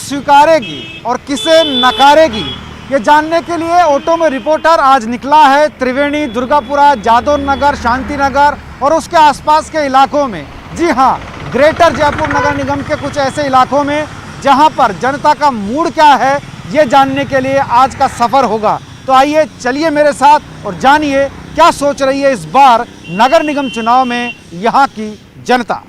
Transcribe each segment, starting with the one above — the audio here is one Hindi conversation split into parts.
स्वीकारेगी और किसे नकारेगी, ये जानने के लिए ऑटो में रिपोर्टर आज निकला है त्रिवेणी, दुर्गापुरा, जादव नगर, शांति नगर और उसके आसपास के इलाकों में। जी हाँ, ग्रेटर जयपुर नगर निगम के कुछ ऐसे इलाकों में जहां पर जनता का मूड क्या है, ये जानने के लिए आज का सफ़र होगा। तो आइए चलिए मेरे साथ और जानिए क्या सोच रही है इस बार नगर निगम चुनाव में यहाँ की जनता।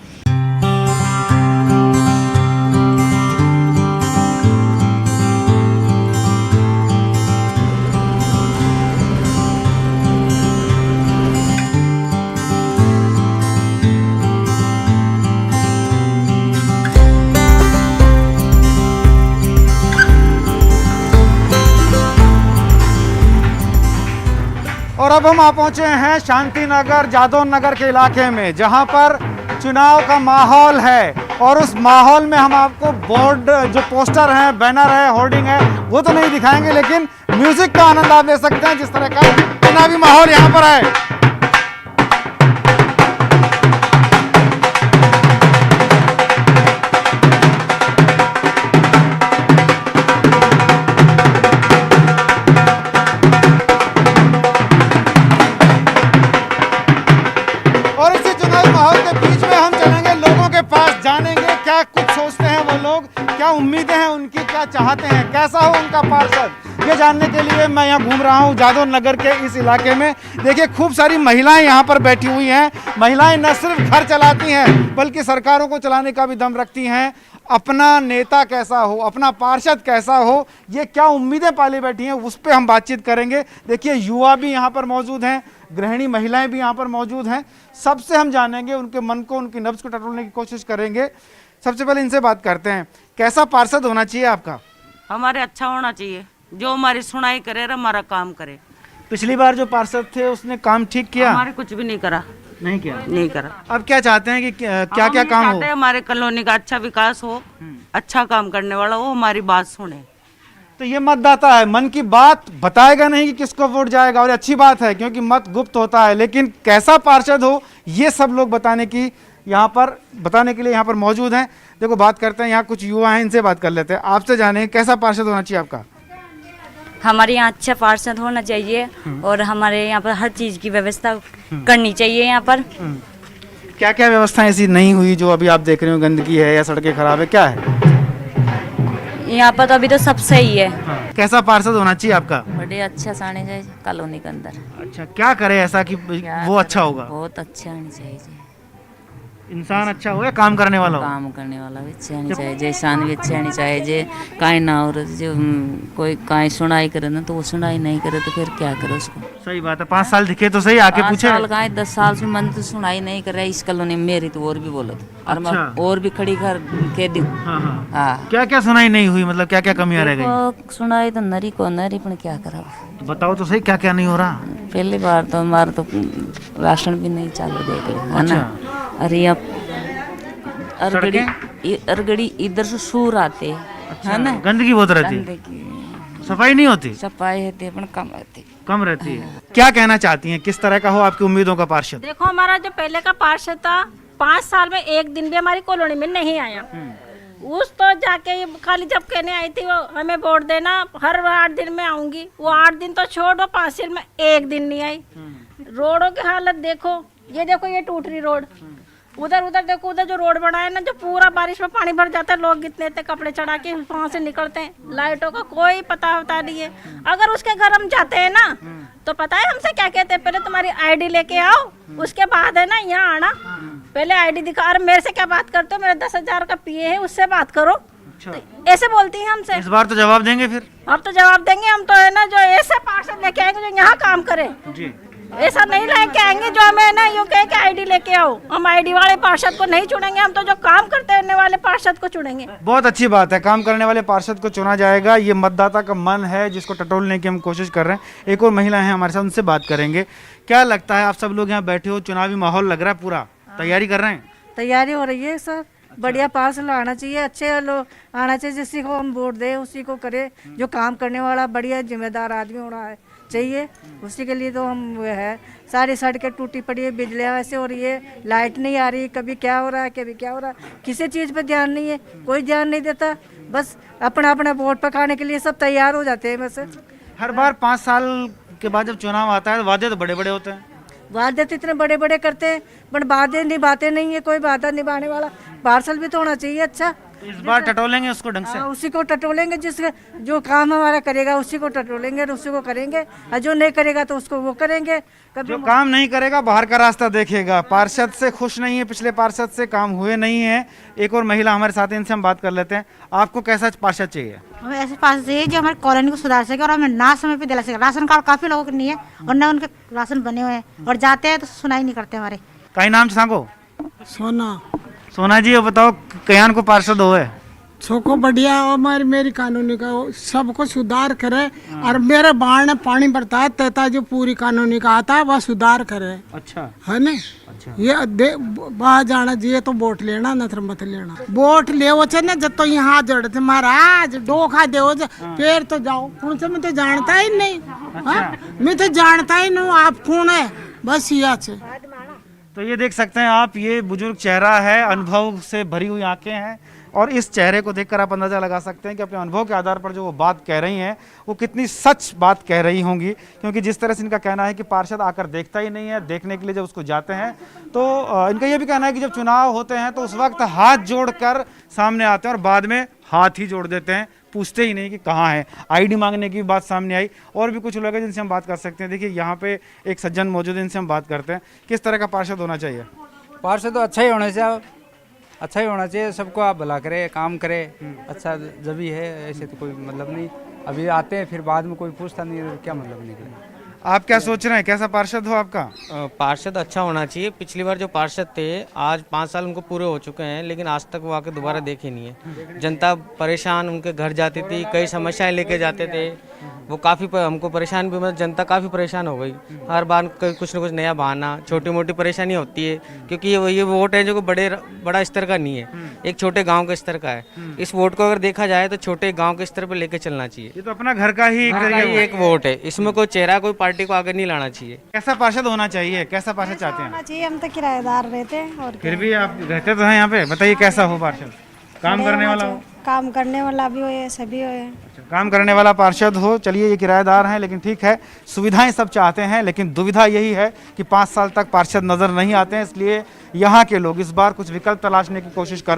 और अब हम आ पहुंचे हैं शांति नगर, जादव नगर के इलाके में जहां पर चुनाव का माहौल है। और उस माहौल में हम आपको बोर्ड, जो पोस्टर है, बैनर है, होर्डिंग है, वो तो नहीं दिखाएंगे, लेकिन म्यूजिक का आनंद आप ले सकते हैं जिस तरह का चुनावी माहौल यहाँ पर है। जानेंगे क्या कुछ सोचते हैं वो लोग, क्या उम्मीदें हैं उनकी, क्या चाहते हैं, कैसा हो उनका पार्षद, ये जानने के लिए मैं यहाँ घूम रहा हूँ जादव नगर के इस इलाके में। देखिए खूब सारी महिलाएं यहाँ पर बैठी हुई हैं। महिलाएं न सिर्फ घर चलाती हैं बल्कि सरकारों को चलाने का भी दम रखती हैं। अपना नेता कैसा हो, अपना पार्षद कैसा हो, ये क्या उम्मीदें पाली बैठी हैं, उस पर हम बातचीत करेंगे। देखिए युवा भी यहाँ पर मौजूद हैं, गृहिणी महिलाएं भी यहाँ पर मौजूद हैं। सबसे हम जानेंगे उनके मन को, उनकी नब्ज को टटोलने की कोशिश करेंगे। सबसे पहले इनसे बात करते हैं, कैसा पार्षद होना चाहिए आपका? हमारे अच्छा होना चाहिए, जो हमारी सुनाई करे और हमारा काम करे। पिछली बार जो पार्षद थे उसने काम ठीक किया? हमारे कुछ भी नहीं करा। नहीं किया? नहीं करा। अब क्या चाहते हैं कि क्या क्या काम हो? हमारे कॉलोनी का अच्छा विकास हो, अच्छा काम करने वाला हो, हमारी बात सुने। तो ये मतदाता है, मन की बात बताएगा नहीं कि किसको वोट जाएगा, और अच्छी बात है क्योंकि मत गुप्त होता है, लेकिन कैसा पार्षद हो ये सब लोग बताने के लिए यहाँ पर मौजूद हैं। देखो बात करते हैं, यहाँ कुछ युवा हैं, इनसे बात कर लेते हैं। आपसे जाने कैसा पार्षद होना चाहिए आपका? हमारे यहाँ अच्छा पार्षद होना चाहिए और हमारे यहाँ पर हर चीज़ की व्यवस्था करनी चाहिए। यहाँ पर क्या क्या व्यवस्था ऐसी नहीं हुई जो अभी आप देख रहे हो? गंदगी है या सड़कें खराब है, क्या है? यहाँ पर तो अभी तो सब सही है। कैसा पार्षद होना चाहिए आपका? बड़े अच्छा आने चाहिए कॉलोनी के अंदर। अच्छा, क्या करे ऐसा कि वो अच्छा होगा? बहुत अच्छा आनी चाहिए। इंसान अच्छा हो या काम करने वाला हो? काम करने वाला भी अच्छा आनी चाहिए, इंसान भी अच्छा आनी चाहिए। जे काहे ना और जो कोई काहे सुनाई करे ना तो वो सुनाई नहीं करे तो फिर क्या करे उसको? सही बात है। 5 साल दिखे तो सही, आके पूछे। 5 साल का 10 साल से मन तो सुनाई नहीं कर रहा है इस कॉलोनी में मेरी, तो और भी बोलो और मैं और भी खड़ी कर के दी। हाँ, क्या क्या सुनाई नहीं हुई, मतलब क्या क्या कमियां रह गई? सुनाई तो नरी को नरी, पर क्या करा बताओ तो सही, क्या क्या नहीं हो रहा? पहली बार तो हमारा तो राशन भी नहीं चालू देख रहे है ना। अरे अब अरगड़ी इधर से सूर आते है ना, गंदगी बहुत रहती है, सफाई नहीं होती। सफाई होती है कम रहती है। क्या कहना चाहती हैं, किस तरह का हो आपकी उम्मीदों का पार्षद? देखो हमारा जो पहले का पार्षद था 5 साल में एक दिन भी हमारी कॉलोनी में नहीं आया। उस तो जाके खाली जब कहने आई थी वो हमें वोट देना, हर 8 दिन में आऊंगी, वो 8 दिन तो छोड़ो, 5 साल में एक दिन नहीं आई। रोडों की हालत देखो, ये देखो ये टूट रही रोड, उधर देखो, उधर जो रोड बना है ना, जो पूरा बारिश में पानी भर जाता है, लोग कितने इतने कपड़े चढ़ा के वहाँ से निकलते हैं। लाइटों का कोई पता होता नहीं है। अगर उसके घर हम जाते हैं ना तो पता है हमसे क्या कहते हैं, पहले तुम्हारी आईडी लेके आओ, उसके बाद है ना यहाँ आना, पहले आईडी दिखा। अरे मेरे से क्या बात करते हो, मेरा 10,000 का पीए है, उससे बात करो। तो ऐसे बोलती हैं हमसे। इस बार तो जवाब देंगे फिर? अब तो जवाब देंगे हम, तो है ना जो ऐसे पार्षद लेके आएंगे जो यहाँ काम करे जी। ऐसा नहीं लेके आएंगे जो हमें ना यूँ कहे कि आईडी लेके आओ। हम आईडी वाले पार्षद को नहीं चुनेंगे, हम तो जो काम करते रहने वाले पार्षद को चुनेंगे। बहुत अच्छी बात है, काम करने वाले पार्षद को चुना जाएगा। ये मतदाता का मन है जिसको टटोलने की हम कोशिश कर रहे हैं। एक और महिला है हमारे साथ, उनसे बात करेंगे। क्या लगता है, आप सब लोग यहाँ बैठे हो, चुनावी माहौल लग रहा है, पूरा तैयारी कर रहे हैं? तैयारी हो रही है सर। बढ़िया पार्षद आना चाहिए, अच्छे लोग आना चाहिए, जिसी को हम वोट दे उसी को करे, जो काम करने वाला बढ़िया जिम्मेदार आदमी होना है चाहिए। उसी के लिए तो हम वो है, सारी सड़कें टूटी पड़ी है, बिजलियाँ ऐसे हो रही है, लाइट नहीं आ रही, कभी क्या हो रहा है कभी क्या हो रहा है, किसी चीज़ पर ध्यान नहीं है, कोई ध्यान नहीं देता। बस अपना अपना वोट पकाने के लिए सब तैयार हो जाते हैं। बस हर बार 5 साल के बाद जब चुनाव आता है तो वादे तो बड़े बड़े होते हैं। वादे तो इतने बड़े बड़े करते हैं, पर वादे निभाते नहीं है। कोई वादा निभाने वाला पार्सल भी तो होना चाहिए अच्छा। तो इस बार टटोलेंगे उसको ढंग से। हाँ, उसी को टटोलेंगे, जिसका जो काम हमारा करेगा उसी को टटोलेंगे और उसी को करेंगे, और जो नहीं करेगा तो उसको वो करेंगे। कभी जो काम नहीं करेगा बाहर का रास्ता देखेगा। पार्षद से खुश नहीं है, पिछले पार्षद से काम हुए नहीं है। एक और महिला हमारे साथ है, इनसे हम बात कर लेते हैं। आपको कैसा पार्षद चाहिए? हमें ऐसे पास चाहिए जो हमारी कॉलोनी को सुधार सके और हमें ना समय पे दिला सके। राशन कार्ड काफी लोगों के नहीं है और ना उनके राशन बने हुए हैं, और जाते हैं तो सुनाई नहीं करते हमारे। कई नाम सांगो? सोना सोना जी, ये बताओ कयान को पार्षद हो है? छोको बढ़िया और मेरी कानूनी का सबको सुधार करे और मेरे बाढ़ में पानी बरता है तथा जो पूरी कानूनी का आता है वह सुधार करे। अच्छा है ना? अच्छा। ये बाहर जाना चाहिए तो वोट लेना न मत लेना। वोट ले ना जब तो यहाँ जड़ थे महाराज डोखा दे फिर तो जाओ। कौन से मैं तो जानता ही नहीं। हाँ? मैं तो जानता ही नहीं आप कौन है, बस ये। तो ये देख सकते हैं आप, ये बुजुर्ग चेहरा है, अनुभव से भरी हुई आंखें हैं, और इस चेहरे को देखकर आप अंदाजा लगा सकते हैं कि अपने अनुभव के आधार पर जो वो बात कह रही हैं वो कितनी सच बात कह रही होंगी। क्योंकि जिस तरह से इनका कहना है कि पार्षद आकर देखता ही नहीं है, देखने के लिए जब उसको जाते हैं तो इनका ये भी कहना है कि जब चुनाव होते हैं तो उस वक्त हाथ जोड़कर सामने आते हैं और बाद में हाथ ही जोड़ देते हैं, पूछते ही नहीं कि कहाँ है। आईडी मांगने की बात सामने आई। और भी कुछ लोग हैं जिनसे हम बात कर सकते हैं। देखिए यहाँ पे एक सज्जन मौजूद है, इनसे हम बात करते हैं। किस तरह का पार्षद होना चाहिए? पार्षद तो अच्छा ही होना चाहिए, अच्छा ही होना चाहिए। सबको आप भला करे, काम करे, अच्छा जब भी है। ऐसे तो कोई मतलब नहीं, अभी आते हैं फिर बाद में कोई पूछता नहीं है, क्या मतलब निकले। आप क्या सोच रहे हैं, कैसा पार्षद हो आपका? पार्षद अच्छा होना चाहिए। पिछली बार जो पार्षद थे आज 5 साल उनको पूरे हो चुके हैं, लेकिन आज तक वो आके दोबारा देखे नहीं है। जनता परेशान उनके घर जाती थी, कई समस्याएं लेके जाते थे। वो काफ़ी हमको परेशान भी, मतलब जनता काफ़ी परेशान हो गई। हर बार कुछ न कुछ नया बहाना, छोटी मोटी परेशानी होती है। क्योंकि ये वोट है जो बड़ा स्तर का नहीं है, एक छोटे गांव के स्तर का है। इस वोट को अगर देखा जाए तो छोटे गांव के स्तर पर लेके चलना चाहिए। ये तो अपना घर का ही एक वोट है, इसमें कोई चेहरा कोई पार्टी को आगे नहीं लाना चाहिए। कैसा पार्षद होना चाहिए, कैसा पार्षद चाहते हैं? चाहिए, हम तो किराएदार रहते हैं और फिर भी आप रहते तो हैं यहाँ पे। बताइए कैसा हो पार्षद? काम करने वाला हो? काम करने वाला भी हो, सभी हो। काम करने वाला पार्षद हो। चलिए, ये किराएदार हैं, लेकिन ठीक है, सुविधाएं सब चाहते हैं, लेकिन दुविधा यही है कि 5 साल तक पार्षद नजर नहीं आते हैं। इसलिए यहाँ के लोग इस बार कुछ विकल्प तलाशने की कोशिश कर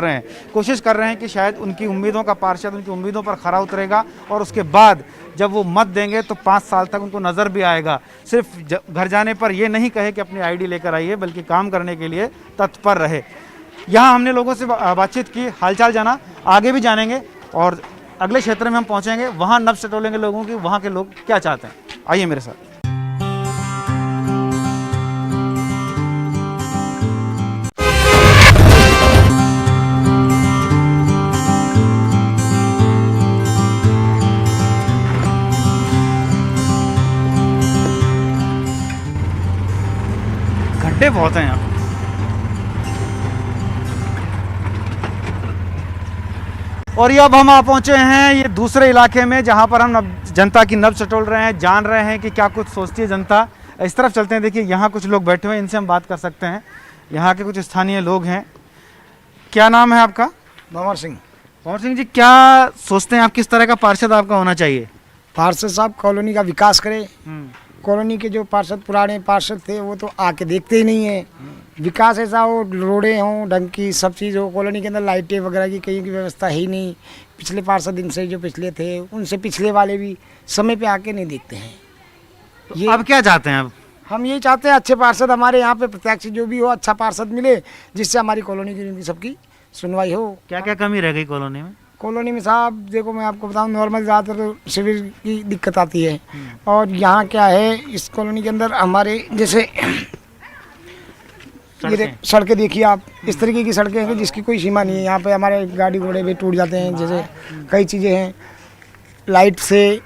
रहे हैं कि शायद उनकी उम्मीदों का पार्षद उनकी उम्मीदों पर खरा उतरेगा और उसके बाद जब वो मत देंगे तो 5 साल तक उनको नज़र भी आएगा। सिर्फ घर जाने पर ये नहीं कहे कि अपनी आईडी लेकर आइए, बल्कि काम करने के लिए तत्पर रहे। यहाँ हमने लोगों से बातचीत की, हालचाल जाना, आगे भी जानेंगे और अगले क्षेत्र में हम पहुँचेंगे, वहाँ नब्ज़ टटोलेंगे लोगों की, वहाँ के लोग क्या चाहते हैं। आइए मेरे साथ। गड्ढे बहुत हैं यहाँ। और ये अब हम आ पहुंचे हैं ये दूसरे इलाके में, जहां पर हम जनता की नब्ज़ टटोल रहे हैं, जान रहे हैं कि क्या कुछ सोचती है जनता। इस तरफ चलते हैं। देखिए यहाँ कुछ लोग बैठे हुए हैं, इनसे हम बात कर सकते हैं। यहाँ के कुछ स्थानीय लोग हैं। क्या नाम है आपका? भंवर सिंह। भंवर सिंह जी, क्या सोचते हैं आप, किस तरह का पार्षद आपका होना चाहिए? पार्षद साहब कॉलोनी का विकास करे। कॉलोनी के जो पार्षद पुराने पार्षद थे वो तो आके देखते ही नहीं है। विकास ऐसा हो, रोडें हों ढंग की, सब चीज़ हो। कॉलोनी के अंदर लाइटें वगैरह की कहीं की व्यवस्था है ही नहीं। पिछले पार्षद इनसे जो पिछले थे उनसे पिछले वाले भी समय पे आके नहीं देखते हैं। ये अब क्या चाहते हैं? अब हम यही चाहते हैं अच्छे पार्षद हमारे यहाँ पे प्रत्यक्ष जो भी हो, अच्छा पार्षद मिले जिससे हमारी कॉलोनी की सबकी सुनवाई हो। क्या क्या कमी रह गई कॉलोनी में? कॉलोनी में साहब देखो, मैं आपको बताऊं, नॉर्मल ज़्यादातर तो सिविल की दिक्कत आती है। और यहाँ क्या है, इस कॉलोनी के अंदर हमारे जैसे ये सड़कें देखिए आप, इस तरीके की सड़कें हैं जिसकी कोई सीमा नहीं है। यहाँ पे हमारे गाड़ी घोड़े भी टूट जाते हैं, जैसे कई चीज़ें हैं। लाइट से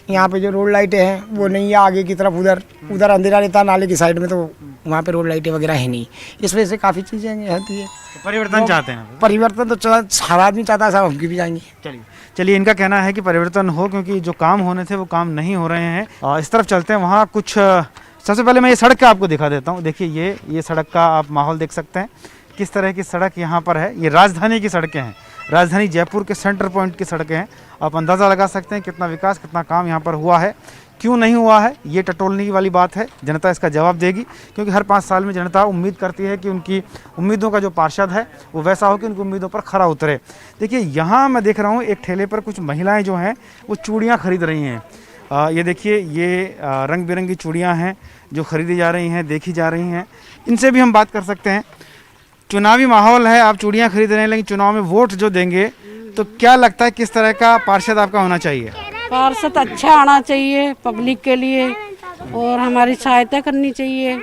यहाँ पे जो रोड लाइटें हैं वो नहीं है, आगे की तरफ उधर अंधेरा रहता है नाले की साइड में, तो वहाँ पे रोड लाइटें वगैरह है नहीं। इस वजह से काफ़ी चीज़ें होती है। परिवर्तन चाहते हैं? परिवर्तन तो हर आदमी चाहता है साहब, हम की भी जाएंगे। चलिए, चलिए, इनका कहना है कि परिवर्तन हो, क्योंकि जो काम होने थे वो काम नहीं हो रहे हैं। इस तरफ चलते हैं, वहाँ कुछ सबसे पहले मैं ये सड़क का आपको दिखा देता हूँ। देखिए ये सड़क का आप माहौल देख सकते हैं, किस तरह की सड़क यहाँ पर है। ये राजधानी की सड़कें हैं, राजधानी जयपुर के सेंटर पॉइंट की सड़कें हैं। आप अंदाज़ा लगा सकते हैं कितना विकास, कितना काम यहाँ पर हुआ है। क्यों नहीं हुआ है, ये टटोलने वाली बात है, जनता इसका जवाब देगी, क्योंकि हर 5 साल में जनता उम्मीद करती है कि उनकी उम्मीदों का जो पार्षद है वो वैसा हो कि उनकी उम्मीदों पर खरा उतरे। देखिए, यहाँ मैं देख रहा हूँ एक ठेले पर कुछ महिलाएं जो हैं वो चूड़ियाँ खरीद रही हैं। ये देखिए, ये रंग बिरंगी चूड़ियाँ हैं जो खरीदी जा रही हैं, देखी जा रही हैं। इनसे भी हम बात कर सकते हैं। चुनावी माहौल है, आप चूड़ियाँ खरीद रहे हैं, लेकिन चुनाव में वोट जो देंगे तो क्या लगता है किस तरह का पार्षद आपका होना चाहिए? पार्षद अच्छा आना चाहिए पब्लिक के लिए और हमारी सहायता करनी चाहिए।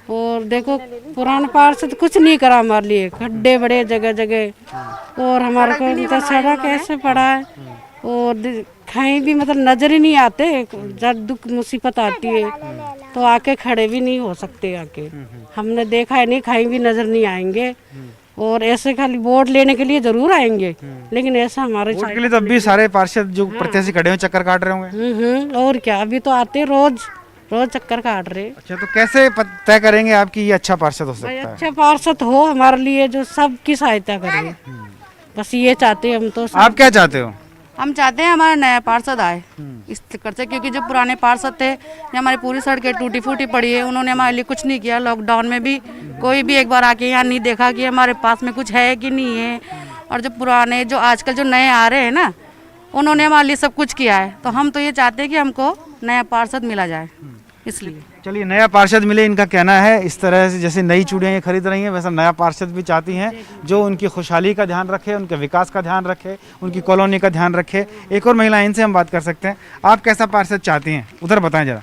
और देखो, पुराना पार्षद कुछ नहीं करा हमारे लिए, खड्डे बड़े जगह जगह, और हमारे को सड़क ऐसे पड़ा है और कहीं भी मतलब नजर ही नहीं आते। जब दुख मुसीबत आती है तो आके खड़े भी नहीं हो सकते, आके हमने देखा है नहीं, कहीं भी नजर नहीं आएंगे। और ऐसे खाली वोट लेने के लिए जरूर आएंगे, लेकिन ऐसा हमारे वोट के लिए तब भी सारे पार्षद जो प्रत्याशी खड़े हैं चक्कर काट रहे होंगे। और क्या, अभी तो आते रोज चक्कर काट रहे। अच्छा, तो कैसे तय करेंगे आपकी ये अच्छा पार्षद हो सकता है? अच्छा पार्षद हो हमारे लिए जो सबकी सहायता करे, बस ये चाहते हैं हम तो। आप क्या चाहते हो? हम चाहते हैं हमारा नया पार्षद आए इस चक्कर से, क्योंकि जो पुराने पार्षद थे हमारी पूरी सड़कें टूटी फूटी पड़ी है, उन्होंने हमारे लिए कुछ नहीं किया। लॉकडाउन में भी कोई भी एक बार आके यहाँ नहीं देखा कि हमारे पास में कुछ है कि नहीं है। और जो पुराने जो आजकल जो नए आ रहे हैं ना, उन्होंने हमारे लिए सब कुछ किया है। तो हम तो ये चाहते हैं कि हमको नया पार्षद मिला जाए, इसलिए। चलिए, नया पार्षद मिले, इनका कहना है। इस तरह से जैसे नई चूड़ियाँ ये खरीद रही हैं, वैसा नया पार्षद भी चाहती हैं जो उनकी खुशहाली का ध्यान रखे, उनके विकास का ध्यान रखे, उनकी कॉलोनी का ध्यान रखे। एक और महिला, इनसे हम बात कर सकते हैं। आप कैसा पार्षद चाहती हैं? उधर बताएं जरा,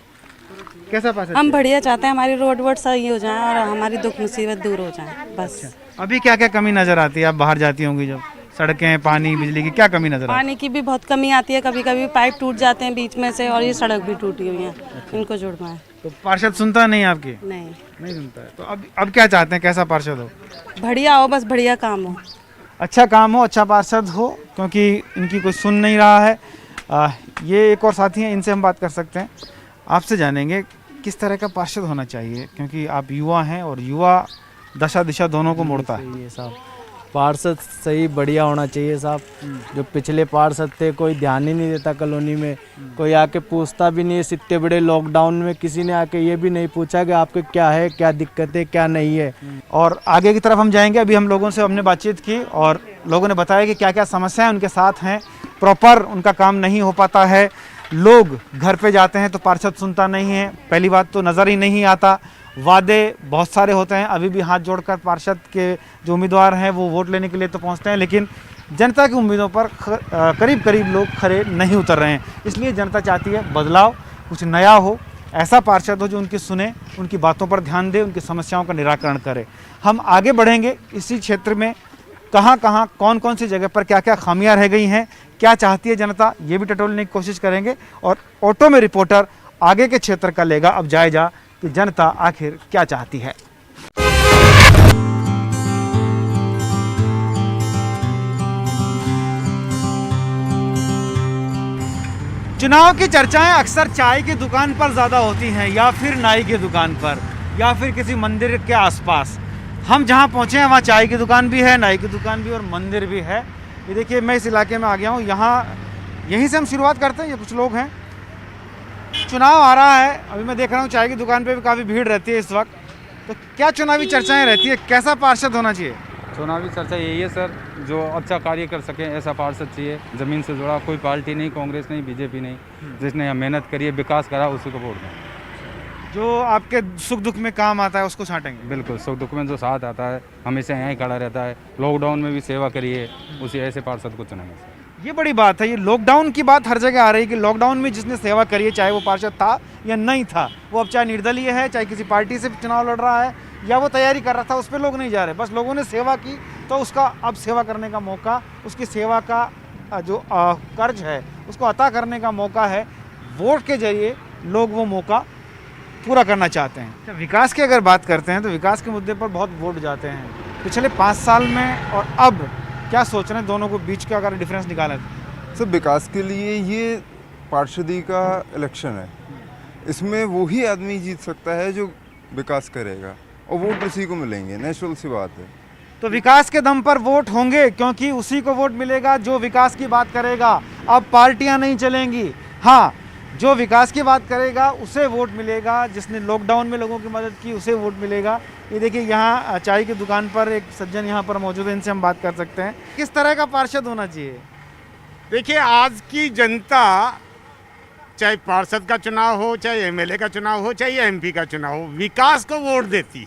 कैसा पार्षद? हम बढ़िया चाहते हैं, हमारी रोड वोड सही हो जाए और हमारी दुख मुसीबत दूर हो जाए, बस। अभी क्या क्या कमी नजर आती है? आप बाहर जाती होंगी जब, सड़कें, पानी, बिजली की क्या कमी नजर आती है? पानी की भी बहुत कमी आती है, कभी कभी पाइप टूट जाते हैं बीच में से, और ये सड़क भी टूटी हुई है, इनको जुड़वाएं। तो पार्षद सुनता नहीं आपकी? नहीं सुनता है। तो अब क्या चाहते हैं, कैसा पार्षद हो? बढ़िया हो, बस बढ़िया काम हो, अच्छा काम हो, अच्छा पार्षद हो, क्योंकि इनकी कोई सुन नहीं रहा है। ये एक और साथी हैं, इनसे हम बात कर सकते हैं। आपसे जानेंगे किस तरह का पार्षद होना चाहिए, क्योंकि आप युवा हैं और युवा दशा दिशा दोनों को मोड़ता है। साहब, पार्षद सही बढ़िया होना चाहिए साहब। जो पिछले पार्षद थे कोई ध्यान ही नहीं देता कॉलोनी में, कोई आके पूछता भी नहीं है। इतने बड़े लॉकडाउन में किसी ने आके ये भी नहीं पूछा कि आपके क्या है, क्या दिक्कत है, क्या नहीं है। और आगे की तरफ हम जाएंगे। अभी हम लोगों से हमने बातचीत की और लोगों ने बताया कि क्या क्या समस्याएं उनके साथ हैं। प्रॉपर उनका काम नहीं हो पाता है, लोग घर पे जाते हैं तो पार्षद सुनता नहीं है। पहली बात तो नज़र ही नहीं आता, वादे बहुत सारे होते हैं। अभी भी हाथ जोड़कर पार्षद के जो उम्मीदवार हैं वो वोट लेने के लिए तो पहुंचते हैं, लेकिन जनता की उम्मीदों पर करीब करीब लोग खरे नहीं उतर रहे हैं। इसलिए जनता चाहती है बदलाव, कुछ नया हो, ऐसा पार्षद हो जो उनकी सुने, उनकी बातों पर ध्यान दे, उनकी समस्याओं का निराकरण करे। हम आगे बढ़ेंगे इसी क्षेत्र में, कहाँ कहाँ कौन कौन सी जगह पर क्या क्या खामियां रह गई हैं, क्या चाहती है जनता, ये भी टटोलने की कोशिश करेंगे। और ऑटो में रिपोर्टर आगे के क्षेत्र का लेगा अब जायजा कि जनता आखिर क्या चाहती है। चुनाव की चर्चाएं अक्सर चाय की दुकान पर ज़्यादा होती हैं, या फिर नाई की दुकान पर, या फिर किसी मंदिर के आसपास। हम जहां पहुंचे हैं वहां चाय की दुकान भी है, नाई की दुकान भी और मंदिर भी है। ये देखिए, मैं इस इलाके में आ गया हूँ, यहीं से हम शुरुआत करते हैं। ये कुछ लोग हैं, चुनाव आ रहा है, अभी मैं देख रहा हूँ चाय की दुकान पे भी काफ़ी भीड़ रहती है इस वक्त। तो क्या चुनावी चर्चाएं रहती है, कैसा पार्षद होना चाहिए? चुनावी चर्चा यही है सर, जो अच्छा कार्य कर सके ऐसा पार्षद चाहिए, ज़मीन से जुड़ा, कोई पार्टी नहीं, कांग्रेस नहीं, बीजेपी नहीं, जिसने यहाँ मेहनत करी है, विकास करा, उसी को वोट दें। जो आपके सुख दुख में काम आता है उसको छांटेंगे? बिल्कुल, सुख दुख में जो साथ आता है हमेशा यहीं खड़ा रहता है, लॉकडाउन में भी सेवा करी है, उसी ऐसे पार्षद को चुनेंगे सर। ये बड़ी बात है, ये लॉकडाउन की बात हर जगह आ रही है कि लॉकडाउन में जिसने सेवा करी है, चाहे वो पार्षद था या नहीं था, वो अब चाहे निर्दलीय है, चाहे किसी पार्टी से चुनाव लड़ रहा है, या वो तैयारी कर रहा था, उस पर लोग नहीं जा रहे। बस लोगों ने सेवा की तो उसका अब सेवा करने का मौका, उसकी सेवा का जो कर्ज है उसको अता करने का मौका है। वोट के जरिए लोग वो मौका पूरा करना चाहते हैं। विकास की अगर बात करते हैं तो विकास के मुद्दे पर बहुत वोट जाते हैं। पिछले 5 साल में और अब क्या सोच रहे हैं, दोनों को बीच का अगर डिफरेंस निकालें? सब विकास के लिए ये पार्षदी का इलेक्शन है, इसमें वही आदमी जीत सकता है जो विकास करेगा, और वोट उसी को मिलेंगे, नेचुरल सी बात है। तो विकास के दम पर वोट होंगे, क्योंकि उसी को वोट मिलेगा जो विकास की बात करेगा। अब पार्टियां नहीं चलेंगी, हाँ, जो विकास की बात करेगा उसे वोट मिलेगा, जिसने लॉकडाउन में लोगों की मदद की उसे वोट मिलेगा। ये देखिए यहाँ चाय की दुकान पर एक सज्जन यहाँ पर मौजूद है, इनसे हम बात कर सकते हैं। किस तरह का पार्षद होना चाहिए? देखिए, आज की जनता, चाहे पार्षद का चुनाव हो, चाहे एमएलए का चुनाव हो, चाहे एमपी का चुनाव हो, विकास को वोट देती।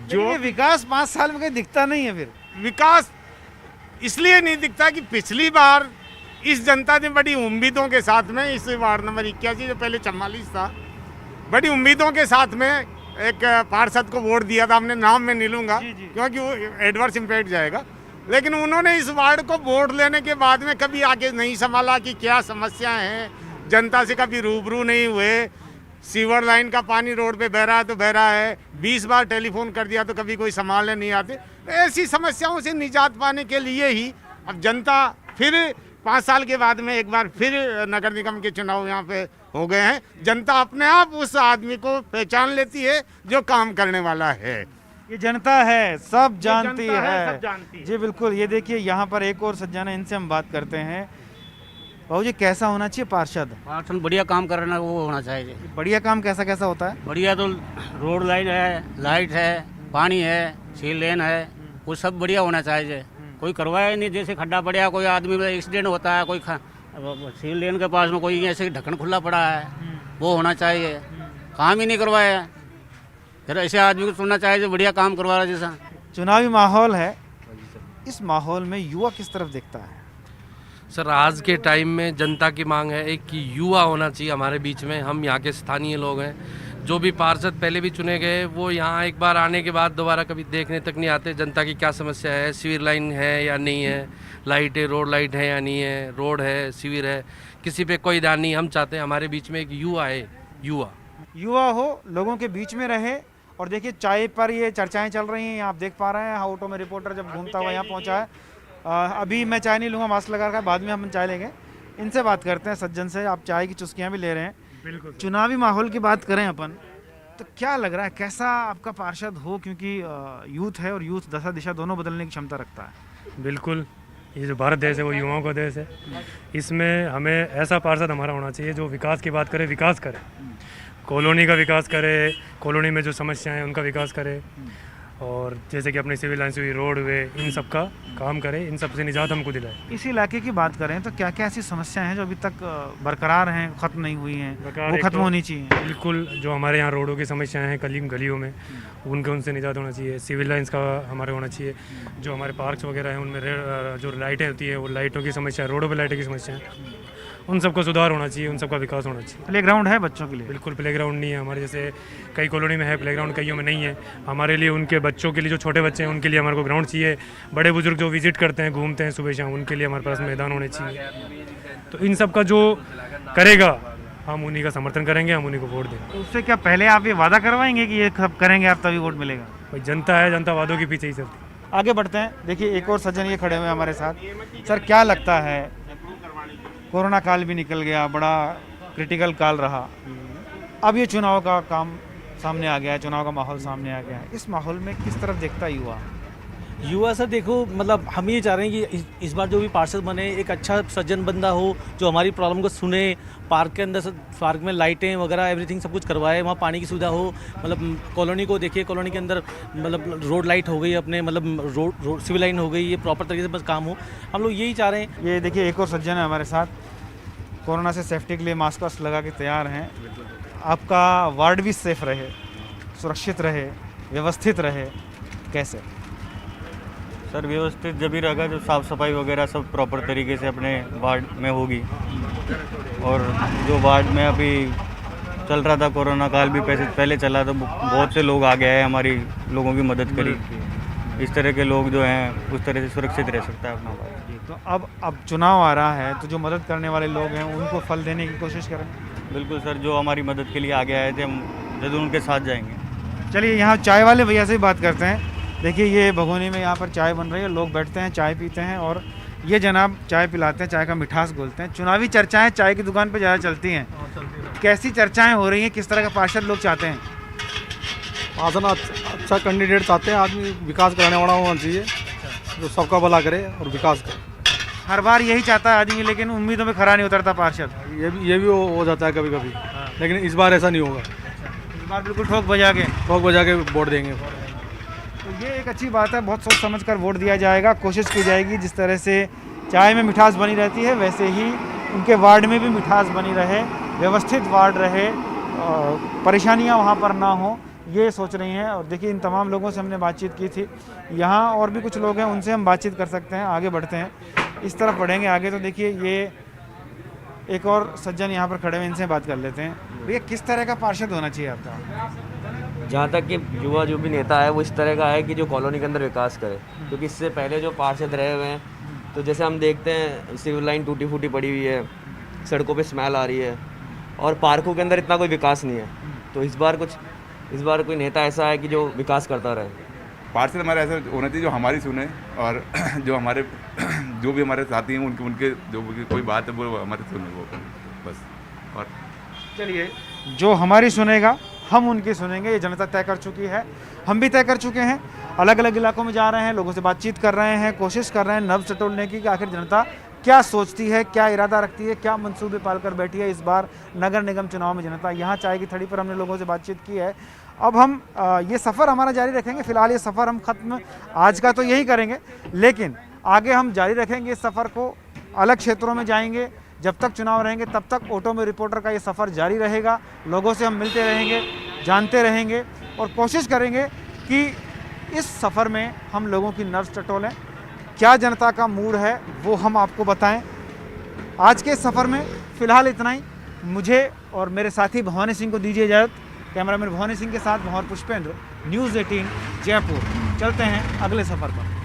जो विकास 5 साल में कहीं दिखता नहीं है। फिर विकास इसलिए नहीं दिखता कि पिछली बार इस जनता ने बड़ी उम्मीदों के साथ में, इस वार्ड नंबर 81 जो पहले 44 था, बड़ी उम्मीदों के साथ में एक पार्षद को वोट दिया था। हमने नाम में नहीं लूँगा क्योंकि वो एडवर्स इम्पैक्ट जाएगा, लेकिन उन्होंने इस वार्ड को वोट लेने के बाद में कभी आगे नहीं संभाला कि क्या समस्याएं हैं, जनता से कभी रूबरू नहीं हुए। सीवर लाइन का पानी रोड पे बह रहा है तो बह रहा है, 20 बार टेलीफोन कर दिया तो कभी कोई संभालने नहीं आते। ऐसी समस्याओं से निजात पाने के लिए ही अब जनता फिर 5 साल के बाद में एक बार फिर नगर निगम के चुनाव यहाँ पे हो गए हैं। जनता अपने आप उस आदमी को पहचान लेती है जो काम करने वाला है। ये जनता है, सब जानती है, सब जानती है। जी बिल्कुल। ये देखिए यहाँ पर एक और सज्जन है, इनसे हम बात करते हैं। बाबू जी, कैसा होना चाहिए पार्षद? पार्षद बढ़िया काम करना वो होना चाहिए। बढ़िया काम कैसा कैसा होता है? बढ़िया तो रोड लाइन है, लाइट है, पानी है, सील लेन है, वो सब बढ़िया होना चाहिए। कोई करवाया नहीं, जैसे खड्डा पड़ा, कोई आदमी में एक्सीडेंट होता है, कोई सील लेन के पास में कोई ऐसे ढक्कन खुला पड़ा है, वो होना चाहिए। काम ही नहीं करवाया, फिर ऐसे आदमी को सुनना चाहिए जो बढ़िया काम करवा रहा है। जैसा चुनावी माहौल है, इस माहौल में युवा किस तरफ देखता है? सर, आज के टाइम में जनता की मांग है एक कि युवा होना चाहिए हमारे बीच में। हम यहाँ के स्थानीय लोग हैं, जो भी पार्षद पहले भी चुने गए वो यहाँ एक बार आने के बाद दोबारा कभी देखने तक नहीं आते। जनता की क्या समस्या है, सीवर लाइन है या नहीं है, लाइट है, रोड लाइट है या नहीं है, रोड है, सीवर है, किसी पे कोई ध्यान नहीं। हम चाहते हैं हमारे बीच में एक युवा है, युवा हो, लोगों के बीच में रहे। और देखिए चाय पर ये चर्चाएं चल रही हैं, आप देख पा रहे हैं। ऑटो में रिपोर्टर जब घूमता हुआ यहाँ पहुँचा है। अभी मैं चाय नहीं लूँगा, मास्क लगा रखा है, बाद में हम चाय लेंगे। इनसे बात करते हैं, सज्जन से। आप चाय की चुस्कियाँ भी ले रहे हैं। बिल्कुल। चुनावी माहौल की बात करें अपन, तो क्या लग रहा है कैसा आपका पार्षद हो? क्योंकि यूथ है और यूथ दशा दिशा दोनों बदलने की क्षमता रखता है। बिल्कुल, ये जो भारत देश है वो युवाओं का देश है। इसमें हमें ऐसा पार्षद हमारा होना चाहिए जो विकास की बात करे, विकास करे, कॉलोनी का विकास करे, कॉलोनी में जो समस्याएं हैं उनका विकास करे, और जैसे कि अपने सिविल लाइन हुई, रोड वे, इन सब का काम करे, इन सब से निजात हमको दिलाए। इस इलाके की बात करें तो क्या क्या ऐसी समस्याएं हैं जो अभी तक बरकरार हैं, ख़त्म नहीं हुई हैं, वो ख़त्म होनी चाहिए? बिल्कुल, जो हमारे यहाँ रोडों की समस्याएं हैं गलियों में, उनसे निजात होना चाहिए। सिविल लाइंस का हमारे होना चाहिए। जो हमारे पार्क्स वगैरह हैं उनमें जो लाइटें होती है, वो लाइटों की समस्या है, रोडों पर लाइटों की समस्या है, उन सबको सुधार होना चाहिए, उन सबका विकास होना चाहिए। प्लेग्राउंड है बच्चों के लिए? बिल्कुल, प्लेग्राउंड नहीं है हमारे जैसे कई कॉलोनी में है प्लेग्राउंड, कईयों में नहीं है। हमारे लिए उनके बच्चों के लिए, जो छोटे बच्चे हैं उनके लिए हमारे को ग्राउंड चाहिए। बड़े बुजुर्ग जो विजिट करते हैं, घूमते हैं सुबह शाम, उनके लिए हमारे पास मैदान होने चाहिए। तो इन सब का जो करेगा हम उन्हीं का समर्थन करेंगे, हम उन्हीं को वोट देंगे। तो उससे क्या पहले आप ये वादा करवाएंगे कि ये सब करेंगे आप तभी वोट मिलेगा? भाई जनता है, जनता वादों के पीछे ही चलती। आगे बढ़ते हैं। देखिए एक और सज्जन ये खड़े हुए हमारे साथ। सर, क्या लगता है, कोरोना काल भी निकल गया, बड़ा क्रिटिकल काल रहा, अब ये चुनाव का काम सामने आ गया है, चुनाव का माहौल सामने आ गया है, इस माहौल में किस तरफ देखता है युवा? सर देखो, मतलब हम ये चाह रहे हैं कि इस बार जो भी पार्षद बने एक अच्छा सज्जन बंदा हो जो हमारी प्रॉब्लम को सुने। पार्क के अंदर, पार्क में लाइटें वगैरह एवरीथिंग सब कुछ करवाए, वहाँ पानी की सुविधा हो, मतलब कॉलोनी को देखिए, कॉलोनी के अंदर मतलब रोड लाइट हो गई अपने, मतलब रोड सिविल लाइन हो गई, ये प्रॉपर तरीके से बस काम हो। हम लोग यही चाह रहे हैं। ये देखिए एक और सज्जन है हमारे साथ, कोरोना से सेफ्टी के लिए मास्क वास्क लगा के तैयार हैं। आपका वार्ड भी सेफ रहे, सुरक्षित रहे, व्यवस्थित रहे, कैसे? सर व्यवस्थित जब भी रहेगा जब साफ़ सफाई वगैरह सब प्रॉपर तरीके से अपने वार्ड में होगी। और जो वार्ड में अभी चल रहा था कोरोना काल भी पहले चला, तो बहुत से लोग आ गए हैं, हमारी लोगों की मदद करी। इस तरह के लोग जो हैं उस तरह से सुरक्षित रह सकता है अपना वार्ड। तो अब चुनाव आ रहा है, तो जो मदद करने वाले लोग हैं उनको फल देने की कोशिश करें। बिल्कुल सर, जो हमारी मदद के लिए आगे आए थे हम जरूर उनके साथ जाएंगे। चलिए यहाँ चाय वाले भैया से बात करते हैं। देखिए ये भगोनी में यहाँ पर चाय बन रही है, लोग बैठते हैं, चाय पीते हैं और ये जनाब चाय पिलाते हैं, चाय का मिठास बोलते हैं। चुनावी चर्चाएं चाय की दुकान पे ज़्यादा चलती हैं, कैसी चर्चाएं हो रही हैं, किस तरह का पार्षद लोग चाहते हैं? पार्षद अच्छा कैंडिडेट चाहते हैं, आदमी विकास कराने वाला होना चाहिए, जो सबका भला करे और विकास करे। हर बार यही चाहता है आदमी, लेकिन उम्मीदों में खरा नहीं उतरता पार्षद। ये भी हो जाता है कभी कभी, लेकिन इस बार ऐसा नहीं होगा। इस बार बिल्कुल ठोक बजा के वोट देंगे। तो ये एक अच्छी बात है, बहुत सोच समझ कर वोट दिया जाएगा, कोशिश की जाएगी जिस तरह से चाय में मिठास बनी रहती है वैसे ही उनके वार्ड में भी मिठास बनी रहे, व्यवस्थित वार्ड रहे, परेशानियां वहाँ पर ना हो, ये सोच रही हैं। और देखिए इन तमाम लोगों से हमने बातचीत की थी, यहाँ और भी कुछ लोग हैं, उनसे हम बातचीत कर सकते हैं। आगे बढ़ते हैं, इस तरफ बढ़ेंगे आगे, तो देखिए ये एक और सज्जन यहाँ पर खड़े हुए, इनसे बात कर लेते हैं। भैया किस तरह का पार्षद होना चाहिए आपका? जहाँ तक कि युवा जो भी नेता है वो इस तरह का है कि जो कॉलोनी के अंदर विकास करे, क्योंकि इससे पहले जो पार्षद रहे हुए हैं तो जैसे हम देखते हैं सिविल लाइन टूटी फूटी पड़ी हुई है, सड़कों पे स्मेल आ रही है और पार्कों के अंदर इतना कोई विकास नहीं है। तो इस बार कोई नेता ऐसा है कि जो विकास करता रहे। पार्षद हमारा ऐसा होना चाहिए जो हमारी सुने और जो भी हमारे साथी हैं उनके जो कोई बात है वो हमारी सुने, वो बस। और चलिए जो हमारी सुनेगा हम उनकी सुनेंगे, ये जनता तय कर चुकी है, हम भी तय कर चुके हैं। अलग अलग इलाकों में जा रहे हैं, लोगों से बातचीत कर रहे हैं, कोशिश कर रहे हैं नब्ज़ टटोलने की कि आखिर जनता क्या सोचती है, क्या इरादा रखती है, क्या मंसूबे पाल कर बैठी है इस बार नगर निगम चुनाव में जनता। यहाँ चाय की थड़ी पर हमने लोगों से बातचीत की है। अब हम ये सफ़र हमारा जारी रखेंगे। फ़िलहाल ये सफ़र हम ख़त्म आज का तो यही करेंगे, लेकिन आगे हम जारी रखेंगे इस सफ़र को, अलग क्षेत्रों में जाएंगे। जब तक चुनाव रहेंगे तब तक ऑटो में रिपोर्टर का ये सफ़र जारी रहेगा। लोगों से हम मिलते रहेंगे, जानते रहेंगे और कोशिश करेंगे कि इस सफ़र में हम लोगों की नब्ज़ टटोलें, क्या जनता का मूड है वो हम आपको बताएं। आज के सफ़र में फ़िलहाल इतना ही। मुझे और मेरे साथी भवानी सिंह को दीजिए इजाज़त। कैमरामैन भवानी सिंह के साथ भंवर पुष्पेंद्र, न्यूज़ 18 जयपुर। चलते हैं अगले सफ़र पर।